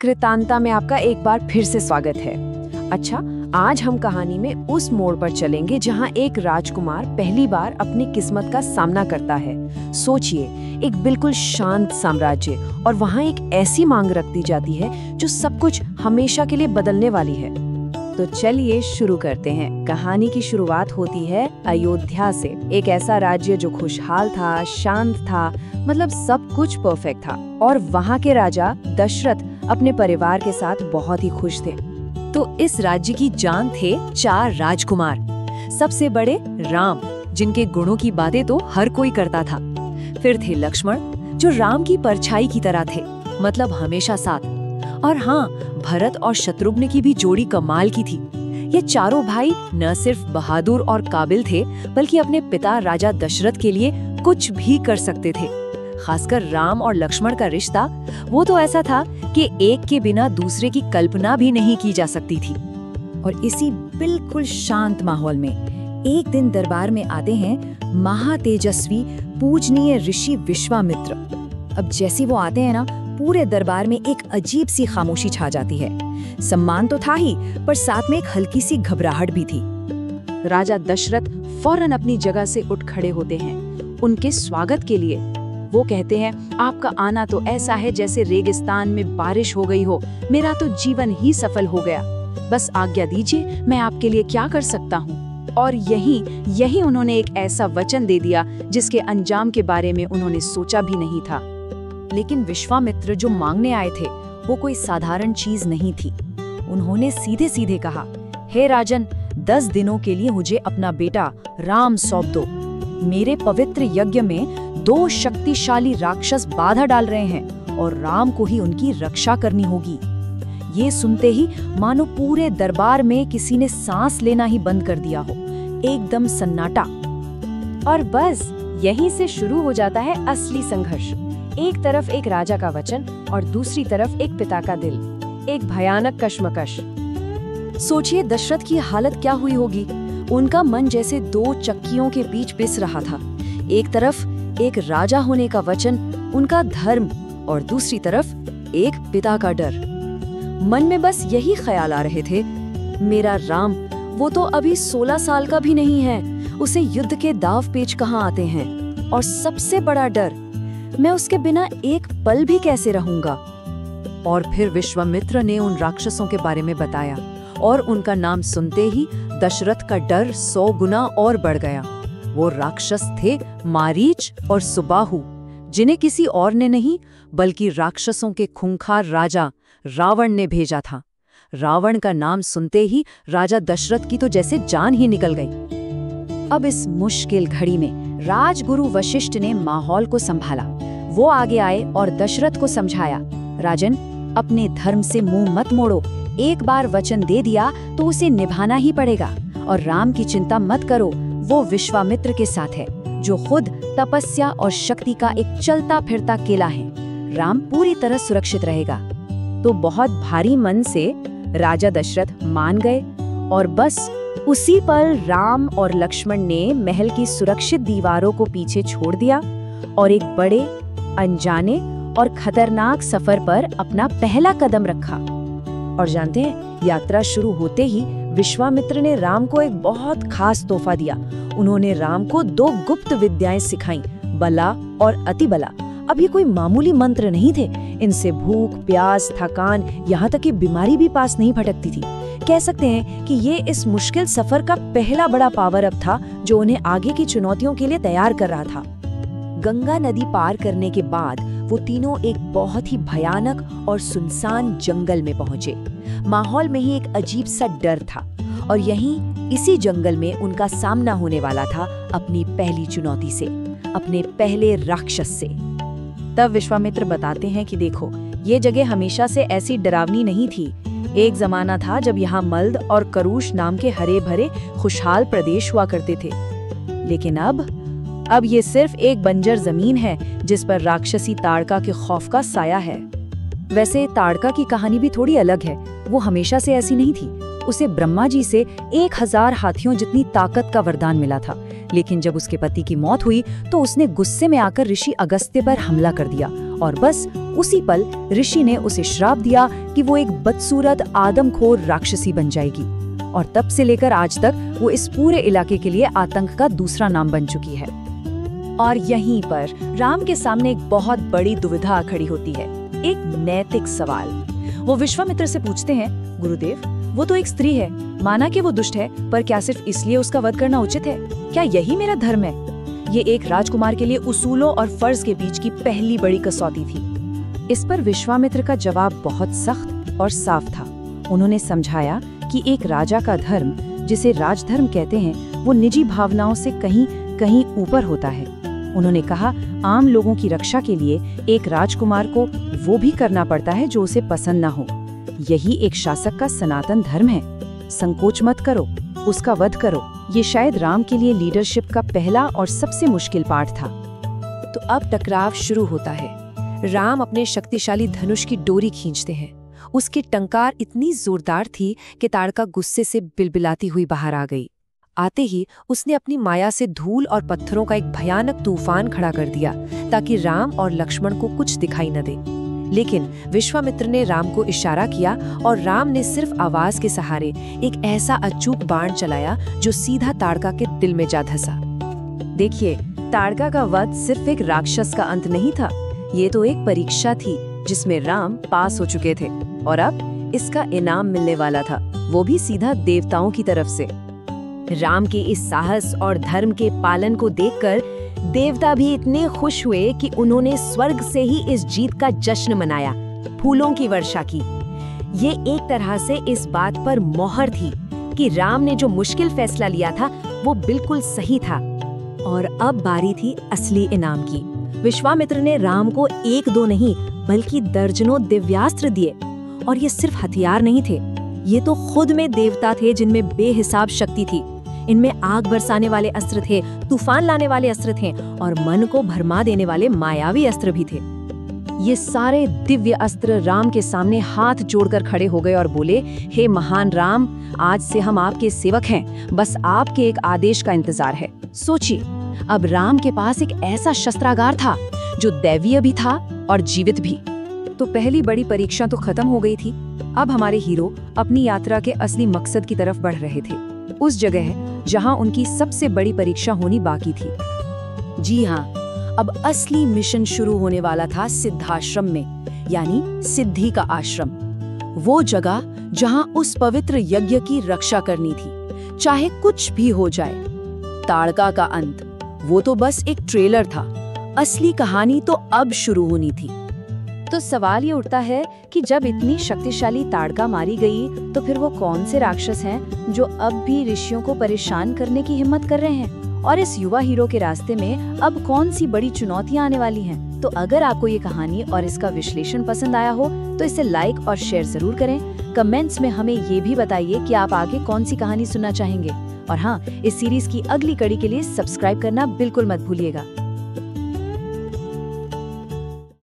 कृतांता में आपका एक बार फिर से स्वागत है। अच्छा, आज हम कहानी में उस मोड़ पर चलेंगे जहां एक राजकुमार पहली बार अपनी किस्मत का सामना करता है। सोचिए, एक बिल्कुल शांत साम्राज्य और वहां एक ऐसी मांग रख दी जाती है जो सब कुछ हमेशा के लिए बदलने वाली है। तो चलिए शुरू करते हैं। कहानी की शुरुआत होती है अयोध्या से। एक ऐसा राज्य जो खुशहाल था, शांत था, मतलब सब कुछ परफेक्ट था। और वहां के राजा दशरथ अपने परिवार के साथ बहुत ही खुश थे। तो इस राज्य की जान थे 4 राजकुमार। सबसे बड़े राम, जिनके गुणों की बातें तो हर कोई करता था। फिर थे लक्ष्मण, जो राम की परछाई की तरह थे, मतलब हमेशा साथ। और हाँ, भरत और शत्रुघ्न की भी जोड़ी कमाल की थी। ये चारों भाई न सिर्फ बहादुर और काबिल थे, बल्कि अपने पिता राजा दशरथ के लिए कुछ भी कर सकते थे। खासकर राम और लक्ष्मण का रिश्ता, वो तो ऐसा था कि एक के बिना दूसरे की कल्पना भी नहीं की जा सकती थी। और इसी बिल्कुल शांत माहौल में एक दिन दरबार में आते हैं महातेजस्वी पूजनीय ऋषि विश्वामित्र। अब जैसे वो आते हैं ना, पूरे दरबार में एक अजीब सी खामोशी छा जाती है। सम्मान तो था ही, पर साथ में एक हल्की सी घबराहट भी थी। राजा दशरथ फौरन अपनी जगह से उठ खड़े होते हैं उनके स्वागत के लिए। वो कहते हैं, आपका आना तो ऐसा है जैसे रेगिस्तान में बारिश हो गई हो। मेरा तो जीवन ही सफल हो गया। बस आज्ञा दीजिए, मैं आपके लिए क्या कर सकता हूँ। और यही उन्होंने एक ऐसा वचन दे दिया जिसके अंजाम के बारे में उन्होंने सोचा भी नहीं था। लेकिन विश्वामित्र जो मांगने आए थे, वो कोई साधारण चीज नहीं थी। उन्होंने सीधे सीधे कहा, हे राजन, 10 दिनों के लिए मुझे अपना बेटा राम सौंप दो। मेरे पवित्र यज्ञ में 2 शक्तिशाली राक्षस बाधा डाल रहे हैं और राम को ही उनकी रक्षा करनी होगी। ये सुनते ही मानो पूरे दरबार में किसी ने सांस लेना ही बंद कर दिया हो। एकदम सन्नाटा। और बस यहीं से शुरू हो जाता है असली संघर्ष। एक तरफ एक राजा का वचन और दूसरी तरफ एक पिता का दिल। एक भयानक कश्मकश। सोचिए दशरथ की हालत क्या हुई होगी। उनका मन जैसे 2 चक्कियों के बीच पिस रहा था। एक तरफ एक राजा होने का वचन, उनका धर्म, और दूसरी तरफ एक पिता का डर। मन में बस यही ख्याल आ रहे थे, मेरा राम, वो तो अभी 16 साल का भी नहीं है। उसे युद्ध के दाव पेच कहाँ आते हैं। और सबसे बड़ा डर, मैं उसके बिना एक पल भी कैसे रहूंगा। और फिर विश्वामित्र ने उन राक्षसों के बारे में बताया, और उनका नाम सुनते ही दशरथ का डर 100 गुना और बढ़ गया। वो राक्षस थे मारीच और सुबाहु, जिन्हें किसी और ने नहीं, बल्कि राक्षसों के खूंखार राजा रावण ने भेजा था। रावण का नाम सुनते ही राजा दशरथ की तो जैसे जान ही निकल गई। अब इस मुश्किल घड़ी में राजगुरु वशिष्ठ ने माहौल को संभाला। वो आगे आए और दशरथ को समझाया, राजन, अपने धर्म से मुंह मत मोड़ो। एक बार वचन दे दिया तो उसे निभाना ही पड़ेगा। और राम की चिंता मत करो, वो विश्वामित्र के साथ है, जो खुद तपस्या और शक्ति का एक चलता फिरता केला है। राम पूरी तरह सुरक्षित रहेगा। तो बहुत भारी मन से राजा दशरथ मान गए। और बस उसी पल राम और लक्ष्मण ने महल की सुरक्षित दीवारों को पीछे छोड़ दिया और एक बड़े, अनजाने और खतरनाक सफर पर अपना पहला कदम रखा। और जानते हैं, यात्रा शुरू होते ही विश्वामित्र ने राम को एक बहुत खास तोहफा दिया। उन्होंने राम को 2 गुप्त विद्याएं सिखाई, बला और अतिबला। अब ये कोई मामूली मंत्र नहीं थे। इनसे भूख, प्यास, थकान, यहाँ तक कि बीमारी भी पास नहीं भटकती थी। कह सकते हैं कि ये इस मुश्किल सफर का पहला बड़ा पावर अप था, जो उन्हें आगे की चुनौतियों के लिए तैयार कर रहा था। गंगा नदी पार करने के बाद वो तीनों एक बहुत ही भयानक और सुनसान जंगल में पहुंचे। माहौल में ही एक अजीब सा डर था। और यहीं इसी जंगल में उनका सामना होने वाला था अपनी पहली चुनौती से, अपने पहले राक्षस से। तब विश्वामित्र बताते हैं कि देखो, ये जगह हमेशा से ऐसी डरावनी नहीं थी। एक जमाना था जब यहाँ मल्द और करूष नाम के हरे भरे खुशहाल प्रदेश हुआ करते थे। लेकिन अब ये सिर्फ एक बंजर जमीन है जिस पर राक्षसी ताड़का के खौफ का साया है। वैसे ताड़का की कहानी भी थोड़ी अलग है। वो हमेशा से ऐसी नहीं थी। उसे ब्रह्मा जी से 1000 हाथियों जितनी ताकत का वरदान मिला था। लेकिन जब उसके पति की मौत हुई तो उसने गुस्से में आकर ऋषि अगस्त्य पर हमला कर दिया और बस उसी पल ऋषि ने उसे श्राप दिया कि वो एक बदसूरत आदमखोर राक्षसी बन जाएगी, और तब से लेकर आज तक वो इस पूरे इलाके के लिए आतंक का दूसरा नाम बन चुकी है। और यहीं पर राम के सामने एक बहुत बड़ी दुविधा खड़ी होती है, एक नैतिक सवाल। वो विश्वामित्र से पूछते हैं, गुरुदेव, वो तो एक स्त्री है, माना कि वो दुष्ट है, पर क्या सिर्फ इसलिए उसका वध करना उचित है? क्या यही मेरा धर्म है? ये एक राजकुमार के लिए उसूलों और फर्ज के बीच की पहली बड़ी कसौटी थी। इस पर विश्वामित्र का जवाब बहुत सख्त और साफ था। उन्होंने समझाया कि एक राजा का धर्म, जिसे राजधर्म कहते हैं, वो निजी भावनाओं से कहीं कहीं ऊपर होता है। उन्होंने कहा, आम लोगों की रक्षा के लिए एक राजकुमार को वो भी करना पड़ता है जो उसे पसंद ना हो। यही एक शासक का सनातन धर्म है। संकोच मत करो, उसका वध करो। ये शायद राम के लिए लीडरशिप का पहला और सबसे मुश्किल पार्ट था। तो अब टकराव शुरू होता है। राम अपने शक्तिशाली धनुष की डोरी खींचते हैं। उसकी टंकार इतनी जोरदार थी कि ताड़का गुस्से से बिलबिलाती हुई बाहर आ गई। आते ही उसने अपनी माया से धूल और पत्थरों का एक भयानक तूफान खड़ा कर दिया, ताकि राम और लक्ष्मण को कुछ दिखाई न दे। लेकिन विश्वामित्र ने राम को इशारा किया और राम ने सिर्फ आवाज के सहारे एक ऐसा अचूक बाण चलाया जो सीधा ताड़का के दिल में जा धंसा। देखिए, ताड़का का वध सिर्फ एक राक्षस का अंत नहीं था, ये तो एक परीक्षा थी जिसमें राम पास हो चुके थे, और अब इसका इनाम मिलने वाला था, वो भी सीधा देवताओं की तरफ से। राम के इस साहस और धर्म के पालन को देखकर देवता भी इतने खुश हुए कि उन्होंने स्वर्ग से ही इस जीत का जश्न मनाया, फूलों की वर्षा की। ये एक तरह से इस बात पर मोहर थी कि राम ने जो मुश्किल फैसला लिया था वो बिल्कुल सही था। और अब बारी थी असली इनाम की। विश्वामित्र ने राम को एक दो नहीं बल्कि दर्जनों दिव्यास्त्र दिए, और ये सिर्फ हथियार नहीं थे, ये तो खुद में देवता थे जिनमें बेहिसाब शक्ति थी। इनमें आग बरसाने वाले अस्त्र थे, तूफान लाने वाले अस्त्र थे, और मन को भरमा देने वाले मायावी अस्त्र भी थे। ये सारे दिव्य अस्त्र राम के सामने हाथ जोड़कर खड़े हो गए और बोले, हे महान राम, आज से हम आपके सेवक हैं, बस आपके एक आदेश का इंतजार है। सोचिए, अब राम के पास एक ऐसा शस्त्रागार था जो दैवीय भी था और जीवित भी। तो पहली बड़ी परीक्षा तो खत्म हो गई थी। अब हमारे हीरो अपनी यात्रा के असली मकसद की तरफ बढ़ रहे थे, उस जगह जहां उनकी सबसे बड़ी परीक्षा होनी बाकी थी। जी हाँ, अब असली मिशन शुरू होने वाला था सिद्धाश्रम में, यानी सिद्धि का आश्रम। वो जगह जहां उस पवित्र यज्ञ की रक्षा करनी थी, चाहे कुछ भी हो जाए। ताड़का का अंत, वो तो बस एक ट्रेलर था, असली कहानी तो अब शुरू होनी थी। तो सवाल ये उठता है कि जब इतनी शक्तिशाली ताड़का मारी गई, तो फिर वो कौन से राक्षस हैं जो अब भी ऋषियों को परेशान करने की हिम्मत कर रहे हैं? और इस युवा हीरो के रास्ते में अब कौन सी बड़ी चुनौतियां आने वाली हैं? तो अगर आपको ये कहानी और इसका विश्लेषण पसंद आया हो तो इसे लाइक और शेयर जरूर करें। कमेंट्स में हमें ये भी बताइए कि आप आगे कौन सी कहानी सुनना चाहेंगे। और हाँ, इस सीरीज की अगली कड़ी के लिए सब्सक्राइब करना बिल्कुल मत भूलिएगा।